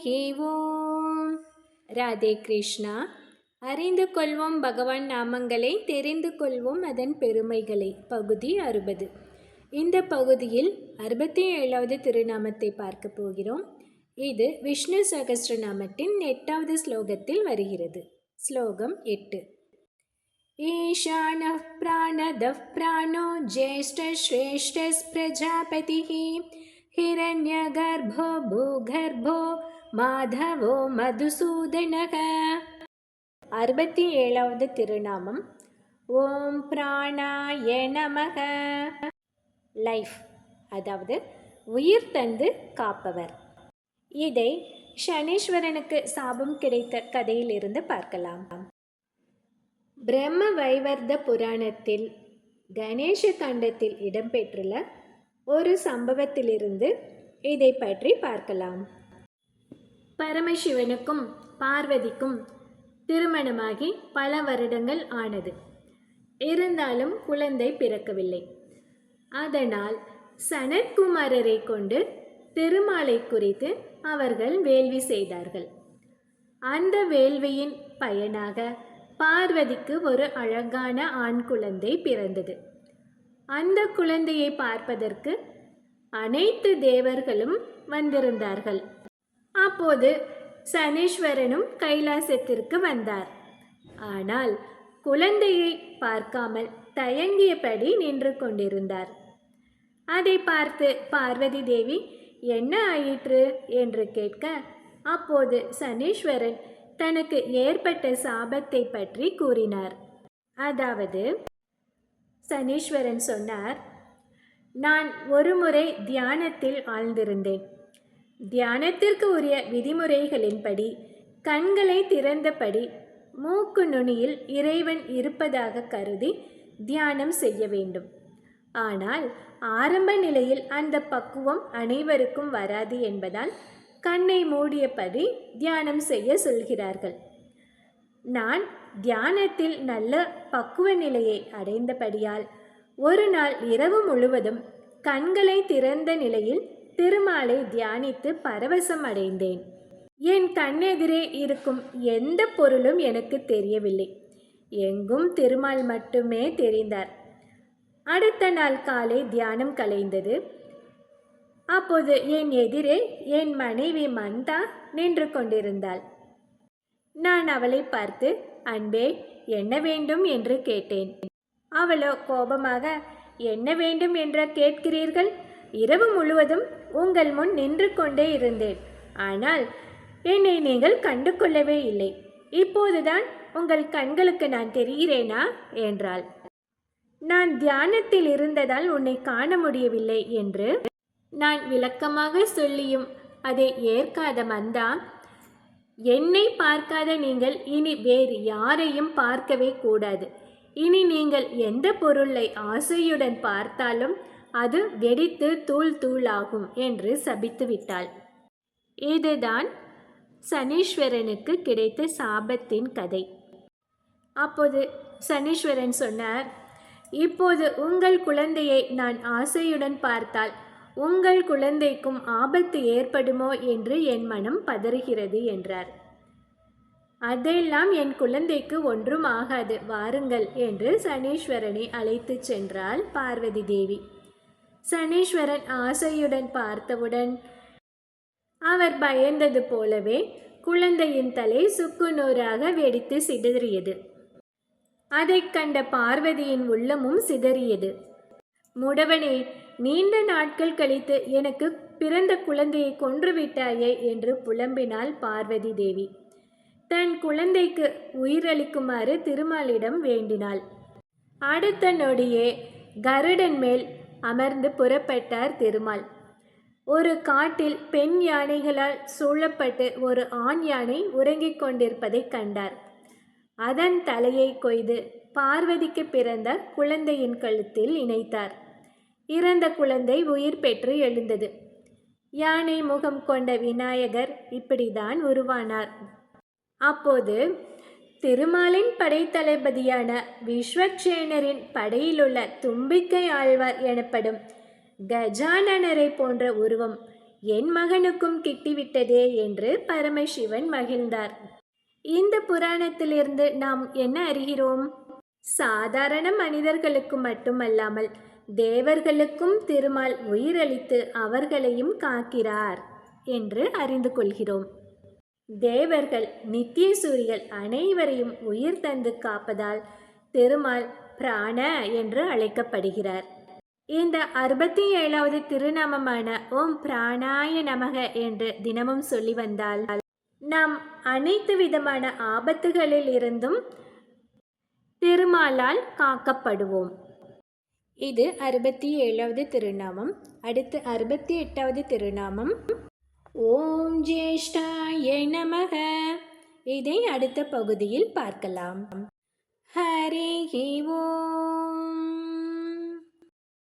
ஹரி ஓம். ராதே கிருஷ்ணா. அறிந்து கொள்வோம் பகவான் நாமங்களை, தெரிந்து கொள்வோம் அதன் பெருமைகளை. பகுதி 60. இந்த பகுதியில் 67வது திருநாமத்தை பார்க்க போகிறோம். இது விஷ்ணு சகஸ்ரநாமத்தின் 8வது ஸ்லோகத்தில் வருகிறது. ஸ்லோகம் 8. ஈஷானः பிராணதः பிராணோ ஜேஷ்டஸ்ரேஷ்டஸ் பிரஜாபதிः ஹிரண்யகர்ப்போ பூகர்ப்போ மாதவோ மதுசூதனக. 67வது திருநாமம். ஓம் பிராணாய நமக. லைஃப், அதாவது உயிர் தந்து காப்பவர். இதை சனீஸ்வரனுக்கு சாபம் கிடைத்த கதையிலிருந்து பார்க்கலாம். பிரம்ம வைவர்த புராணத்தில் கணேச கண்டத்தில் இடம்பெற்றுள்ள ஒரு சம்பவத்திலிருந்து இதை பற்றி பார்க்கலாம். பரமசிவனுக்கும் பார்வதிக்கும் திருமணமாகி பல வருடங்கள் ஆனது. இருந்தாலும் குழந்தை பிறக்கவில்லை. அதனால் சனத்குமாரரை கொண்டு திருமாலை குறித்து அவர்கள் வேள்வி செய்தார்கள். அந்த வேள்வியின் பயனாக பார்வதிக்கு ஒரு அழகான ஆண் குழந்தை பிறந்தது. அந்த குழந்தையை பார்ப்பதற்கு அனைத்து தேவர்களும் வந்திருந்தார்கள். அப்போது சனீஸ்வரனும் கைலாசத்திற்கு வந்தார். ஆனால் குழந்தையை பார்க்காமல் தயங்கியபடி நின்று கொண்டிருந்தார். அதை பார்த்து பார்வதி தேவி என்ன ஆயிற்று என்று கேட்க, அப்போது சனீஸ்வரன் தனக்கு ஏற்பட்ட சாபத்தை பற்றி கூறினார். அதாவது சனீஸ்வரன் சொன்னார், நான் ஒருமுறை தியானத்தில் ஆழ்ந்திருந்தேன். தியானத்திற்கு உரிய விதிமுறைகளின்படி கண்களை திறந்தபடி மூக்கு நுனியில் இறைவன் இருப்பதாக கருதி தியானம் செய்ய வேண்டும். ஆனால் ஆரம்ப நிலையில் அந்த பக்குவம் அனைவருக்கும் வராது என்பதால் கண்ணை மூடியபடி தியானம் செய்ய சொல்கிறார்கள். நான் தியானத்தில் நல்ல பக்குவ நிலையை அடைந்தபடியால் ஒரு நாள் இரவு முழுவதும் கண்களை திறந்த நிலையில் திருமாலை தியானித்து பரவசம் அடைந்தேன். என் கண்ணெதிரே இருக்கும் எந்த பொருளும் எனக்கு தெரியவில்லை. எங்கும் திருமால் மட்டுமே தெரிந்தார். அடுத்த நாள் காலை தியானம் கலைந்தது. அப்போது என் எதிரே என் மனைவி மந்தா நின்று கொண்டிருந்தாள். நான் அவளை பார்த்து, அன்பே, என்ன வேண்டும் என்று கேட்டேன். அவளோ கோபமாக, என்ன வேண்டும் என்று கேட்கிறீர்கள்? இரவு முழுவதும் உங்கள் முன் நின்று கொண்டே இருந்தேன். ஆனால் என்னை நீங்கள் கண்டு கொள்ளவே இல்லை. இப்போதுதான் உங்கள் கண்களுக்கு நான் தெரிகிறேனா என்றாள். நான் தியானத்தில் இருந்ததால் உன்னை காண முடியவில்லை என்று நான் விளக்கமாக சொல்லியும் அதை ஏற்காத மந்தா, என்னை பார்க்காத நீங்கள் இனி வேறு யாரையும் பார்க்கவே கூடாது. இனி நீங்கள் எந்த பொருளை ஆசையுடன் பார்த்தாலும் அது வெடித்து தூள் தூளாகும் என்று சபித்து விட்டாள். இதுதான் சனீஸ்வரனுக்கு கிடைத்த சாபத்தின் கதை. அப்போது சனீஸ்வரன் சொன்னார், இப்போது உங்கள் குழந்தையை நான் ஆசையுடன் பார்த்தால் உங்கள் குழந்தைக்கும் ஆபத்து ஏற்படுமோ என்று என் மனம் பதறுகிறது என்றார். அதெல்லாம் என் குழந்தைக்கு ஒன்றும் ஆகாது, வாருங்கள் என்று சனீஸ்வரனை அழைத்து சென்றாள் பார்வதி தேவி. சனீஸ்வரன் ஆசையுடன் பார்த்தவுடன் அவர் பயந்தது போலவே குழந்தையின் தலை சுக்குநூறாக வெடித்து சிதறியது. அதை கண்ட பார்வதியின் உள்ளமும் சிதறியது. முடவனே, நீண்ட நாட்கள் கழித்து எனக்கு பிறந்த குழந்தையை கொன்றுவிட்டாயே என்று புலம்பினாள் பார்வதி தேவி. தன் குழந்தைக்கு உயிரளிக்குமாறு திருமாலிடம் வேண்டினாள். அடுத்த நொடியே கருடன் மேல் அமர்ந்து புறப்பட்டார் திருமால். ஒரு காட்டில் பெண் யானைகளால் சூழப்பட்டு ஒரு ஆண் யானை உறங்கிக் கொண்டிருப்பதை கண்டார். அதன் தலையை கொய்து பார்வதிக்கு பிறந்த குழந்தையின் கழுத்தில் இணைத்தார். இறந்த குழந்தை உயிர் பெற்று எழுந்தது. யானை முகம் கொண்ட விநாயகர் இப்படிதான் உருவானார். அப்போது திருமாலின் படைத்தளபதியான விஸ்வக்சேனரின் படையிலுள்ள தும்பிக்கை ஆழ்வார் எனப்படும் கஜானனரை போன்ற உருவம் என் மகனுக்கும் கிட்டிவிட்டதே என்று பரமசிவன் மகிழ்ந்தார். இந்த புராணத்திலிருந்து நாம் என்ன அறிகிறோம்? சாதாரண மனிதர்களுக்கு மட்டுமல்லாமல் தேவர்களுக்கும் திருமால் உயிரளித்து அவர்களையும் காக்கிறார் என்று அறிந்து கொள்கிறோம். தேவர்கள், நித்தியசூரிகள் அனைவரையும் உயிர் தந்து காப்பதால் திருமால் பிராண என்று அழைக்கப்படுகிறார். இந்த 67வது திருநாமமான ஓம் பிராணாய நமக என்று தினமும் சொல்லி வந்தால் நாம் அனைத்து விதமான ஆபத்துகளில் இருந்தும் திருமாலால் காக்கப்படுவோம். இது 67வது திருநாமம். அடுத்து 68வது திருநாமம் ஓம் ஜேஷ்டாய நமக. இதை அடுத்த பகுதியில் பார்க்கலாம். ஹரி ஓம்.